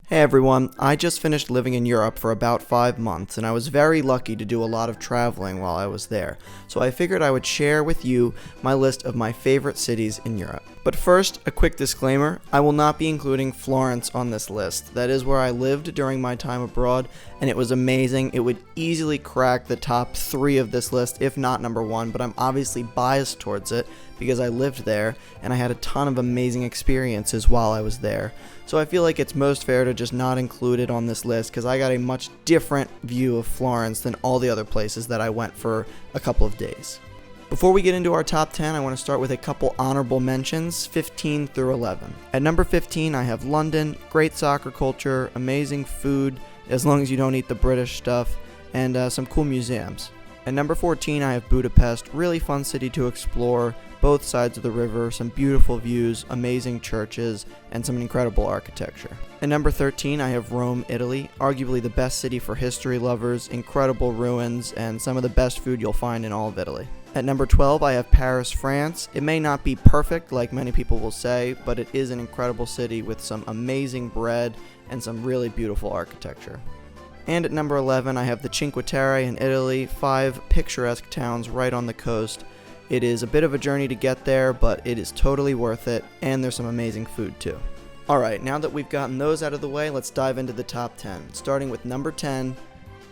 Hey everyone, I just finished living in Europe for about 5 months and I was very lucky to do a lot of traveling while I was there, so I figured I would share with you my list of my favorite cities in Europe. But first, a quick disclaimer, I will not be including Florence on this list. That is where I lived during my time abroad and it was amazing. It would easily crack the top 3 of this list, if not number 1, but I'm obviously biased towards it because I lived there and I had a ton of amazing experiences while I was there. So I feel like it's most fair to just not include it on this list because I got a much different view of Florence than all the other places that I went for a couple of days. Before we get into our top 10, I want to start with a couple honorable mentions, 15 through 11. At number 15, I have London, great soccer culture, amazing food, as long as you don't eat the British stuff, and some cool museums. At number 14, I have Budapest, really fun city to explore, both sides of the river, some beautiful views, amazing churches, and some incredible architecture. At number 13, I have Rome, Italy, arguably the best city for history lovers, incredible ruins, and some of the best food you'll find in all of Italy. At number 12, I have Paris, France. It may not be perfect, like many people will say, but it is an incredible city with some amazing bread and some really beautiful architecture. And at number 11, I have the Cinque Terre in Italy, 5 picturesque towns right on the coast. It is a bit of a journey to get there, but it is totally worth it, and there's some amazing food too. Alright, now that we've gotten those out of the way, let's dive into the top 10, starting with number 10,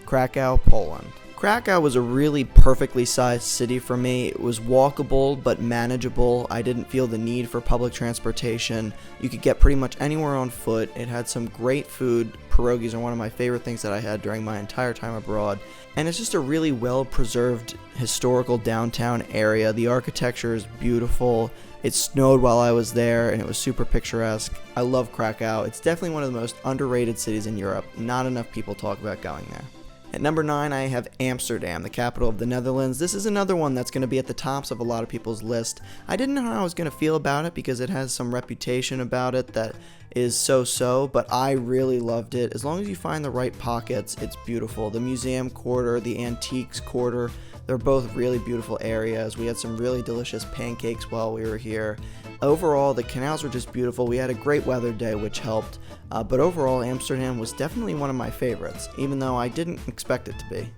Krakow, Poland. Krakow was a really perfectly sized city for me. It was walkable but manageable. I didn't feel the need for public transportation. You could get pretty much anywhere on foot. It had some great food. Pierogies are one of my favorite things that I had during my entire time abroad. And it's just a really well-preserved historical downtown area. The architecture is beautiful. It snowed while I was there and it was super picturesque. I love Krakow. It's definitely one of the most underrated cities in Europe. Not enough people talk about going there. At number 9, I have Amsterdam, the capital of the Netherlands. This is another one that's going to be at the tops of a lot of people's list. I didn't know how I was going to feel about it because it has some reputation about it that is so-so, but I really loved it. As long as you find the right pockets, it's beautiful. The museum quarter, the antiques quarter, they're both really beautiful areas. We had some really delicious pancakes while we were here. Overall, the canals were just beautiful. We had a great weather day, which helped. But overall, Amsterdam was definitely one of my favorites, even though I didn't expect it to be.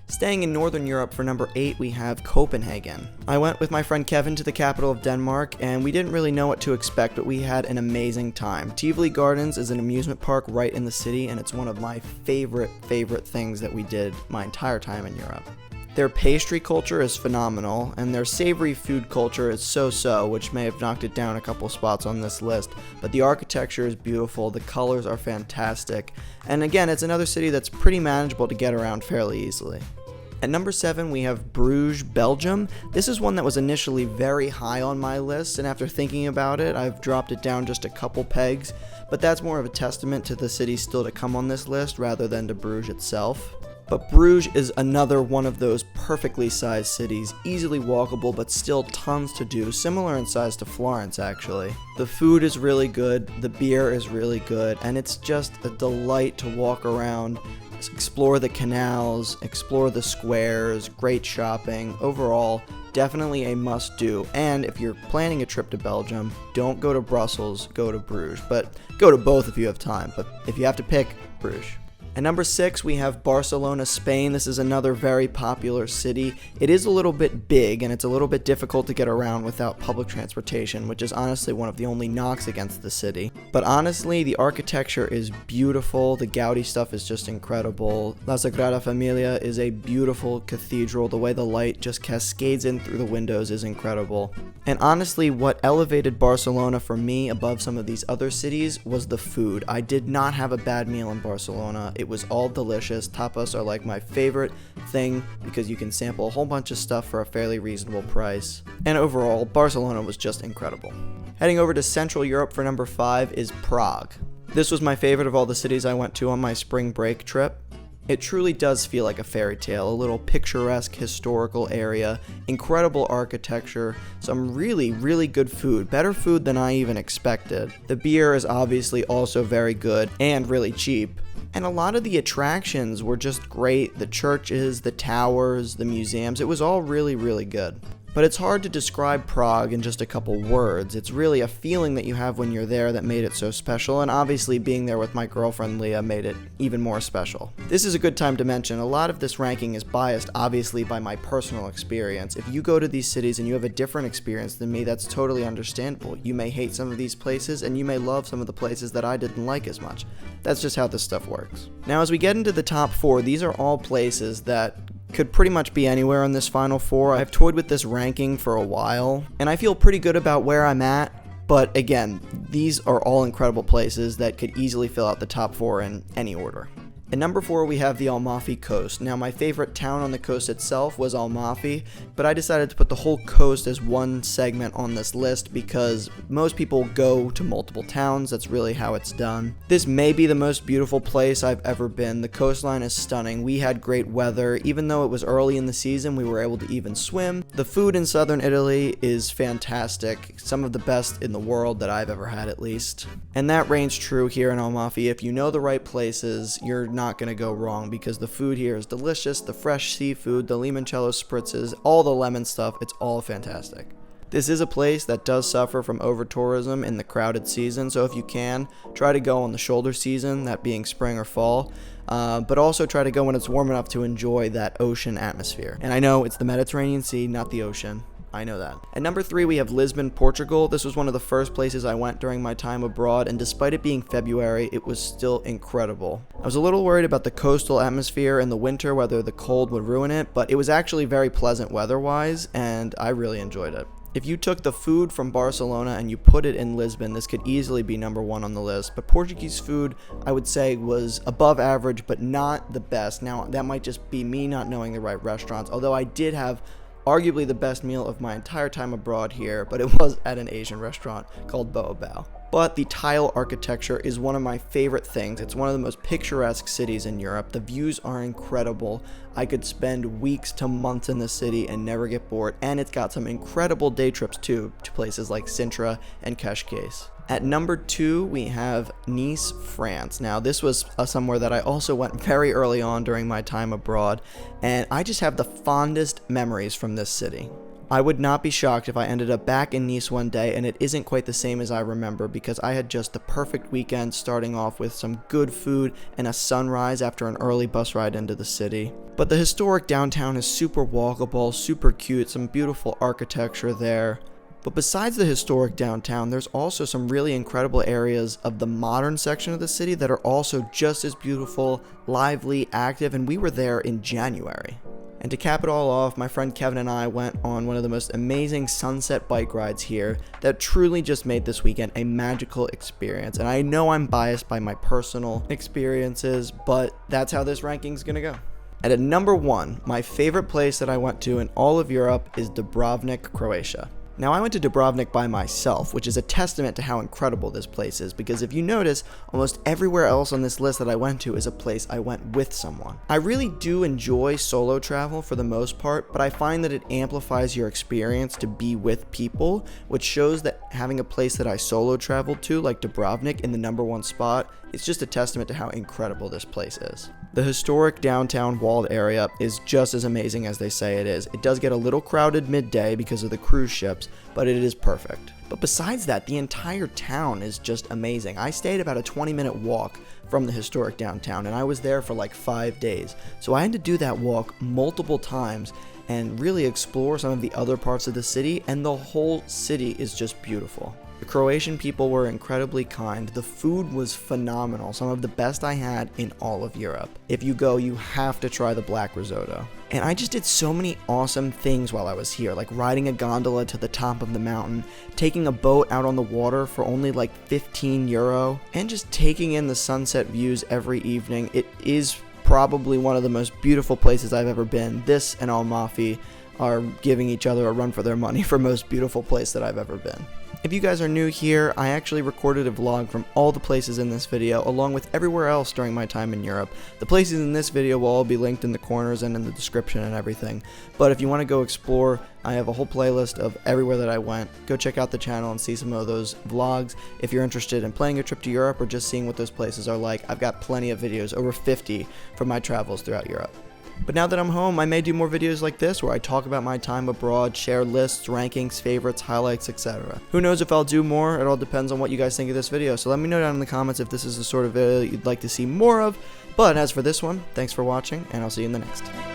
Staying in Northern Europe for number 8, we have Copenhagen. I went with my friend Kevin to the capital of Denmark, and we didn't really know what to expect, but we had an amazing time. Tivoli Gardens is an amusement park right in the city, and it's one of my favorite things that we did my entire time in Europe. Their pastry culture is phenomenal, and their savory food culture is so-so, which may have knocked it down a couple spots on this list, but the architecture is beautiful, the colors are fantastic, and again, it's another city that's pretty manageable to get around fairly easily. At number 7, we have Bruges, Belgium. This is one that was initially very high on my list, and after thinking about it, I've dropped it down just a couple pegs, but that's more of a testament to the cities still to come on this list rather than to Bruges itself. But Bruges is another one of those perfectly sized cities, easily walkable but still tons to do, similar in size to Florence actually. The food is really good, the beer is really good, and it's just a delight to walk around, explore the canals, explore the squares, great shopping. Overall, definitely a must-do. And if you're planning a trip to Belgium, don't go to Brussels, go to Bruges. But go to both if you have time, but if you have to pick, Bruges. At number 6, we have Barcelona, Spain. This is another very popular city. It is a little bit big, and it's a little bit difficult to get around without public transportation, which is honestly one of the only knocks against the city. But honestly, the architecture is beautiful. The Gaudi stuff is just incredible. La Sagrada Familia is a beautiful cathedral. The way the light just cascades in through the windows is incredible. And honestly, what elevated Barcelona for me above some of these other cities was the food. I did not have a bad meal in Barcelona. It was all delicious. Tapas are like my favorite thing because you can sample a whole bunch of stuff for a fairly reasonable price. And overall, Barcelona was just incredible. Heading over to Central Europe for number 5 is Prague. This was my favorite of all the cities I went to on my spring break trip. It truly does feel like a fairy tale, a little picturesque historical area, incredible architecture, some really good food, better food than I even expected. The beer is obviously also very good and really cheap. And a lot of the attractions were just great. The churches, the towers, the museums, it was all really good. But it's hard to describe Prague in just a couple words. It's really a feeling that you have when you're there that made it so special, and obviously being there with my girlfriend Leah made it even more special. This is a good time to mention, a lot of this ranking is biased obviously by my personal experience. If you go to these cities and you have a different experience than me, that's totally understandable. You may hate some of these places, and you may love some of the places that I didn't like as much. That's just how this stuff works. Now, as we get into the top 4, these are all places that could pretty much be anywhere in this final 4. I've toyed with this ranking for a while, and I feel pretty good about where I'm at, but again, these are all incredible places that could easily fill out the top 4 in any order. At number 4, we have the Amalfi Coast. Now, my favorite town on the coast itself was Amalfi, but I decided to put the whole coast as one segment on this list because most people go to multiple towns. That's really how it's done. This may be the most beautiful place I've ever been. The coastline is stunning. We had great weather. Even though it was early in the season, we were able to even swim. The food in southern Italy is fantastic. Some of the best in the world that I've ever had, at least. And that reigns true here in Amalfi. If you know the right places, you're not going to go wrong because the food here is delicious. The fresh seafood, the limoncello spritzes, all the lemon stuff, it's all fantastic. This is a place that does suffer from over-tourism in the crowded season, so if you can, try to go on the shoulder season, that being spring or fall, but also try to go when it's warm enough to enjoy that ocean atmosphere. And I know it's the Mediterranean Sea, not the ocean. I know that. At number 3, we have Lisbon, Portugal. This was one of the first places I went during my time abroad, and despite it being February, it was still incredible. I was a little worried about the coastal atmosphere in the winter, whether the cold would ruin it, but it was actually very pleasant weather-wise, and I really enjoyed it. If you took the food from Barcelona and you put it in Lisbon, this could easily be number 1 on the list, but Portuguese food, I would say, was above average, but not the best. Now, that might just be me not knowing the right restaurants, although I did have arguably the best meal of my entire time abroad here, but it was at an Asian restaurant called Baobao. But the tile architecture is one of my favorite things. It's one of the most picturesque cities in Europe. The views are incredible. I could spend weeks to months in the city and never get bored, and it's got some incredible day trips too, to places like Sintra and Cascais. At number 2, we have Nice, France. Now, this was somewhere that I also went very early on during my time abroad, and I just have the fondest memories from this city. I would not be shocked if I ended up back in Nice one day and it isn't quite the same as I remember because I had just the perfect weekend, starting off with some good food and a sunrise after an early bus ride into the city. But the historic downtown is super walkable, super cute, some beautiful architecture there. But besides the historic downtown, there's also some really incredible areas of the modern section of the city that are also just as beautiful, lively, active, and we were there in January. And to cap it all off, my friend Kevin and I went on one of the most amazing sunset bike rides here that truly just made this weekend a magical experience. And I know I'm biased by my personal experiences, but that's how this ranking's gonna go. And at number 1, my favorite place that I went to in all of Europe is Dubrovnik, Croatia. Now, I went to Dubrovnik by myself, which is a testament to how incredible this place is, because if you notice, almost everywhere else on this list that I went to is a place I went with someone. I really do enjoy solo travel for the most part, but I find that it amplifies your experience to be with people, which shows that having a place that I solo traveled to, like Dubrovnik, in the number 1 spot, it's just a testament to how incredible this place is. The historic downtown walled area is just as amazing as they say it is. It does get a little crowded midday because of the cruise ships, but it is perfect. But besides that, the entire town is just amazing. I stayed about a 20-minute walk from the historic downtown, and I was there for like 5 days. So I had to do that walk multiple times and really explore some of the other parts of the city, and the whole city is just beautiful. The Croatian people were incredibly kind. The food was phenomenal, some of the best I had in all of Europe. If you go, you have to try the black risotto. And I just did so many awesome things while I was here, like riding a gondola to the top of the mountain, taking a boat out on the water for only like €15, and just taking in the sunset views every evening. It is probably one of the most beautiful places I've ever been. This and Amalfi are giving each other a run for their money for most beautiful place that I've ever been. If you guys are new here, I actually recorded a vlog from all the places in this video, along with everywhere else during my time in Europe. The places in this video will all be linked in the corners and in the description and everything. But if you want to go explore, I have a whole playlist of everywhere that I went. Go check out the channel and see some of those vlogs. If you're interested in planning a trip to Europe or just seeing what those places are like, I've got plenty of videos, over 50, from my travels throughout Europe. But now that I'm home, I may do more videos like this where I talk about my time abroad, share lists, rankings, favorites, highlights, etc. Who knows if I'll do more? It all depends on what you guys think of this video. So let me know down in the comments if this is the sort of video you'd like to see more of. But as for this one, thanks for watching, and I'll see you in the next.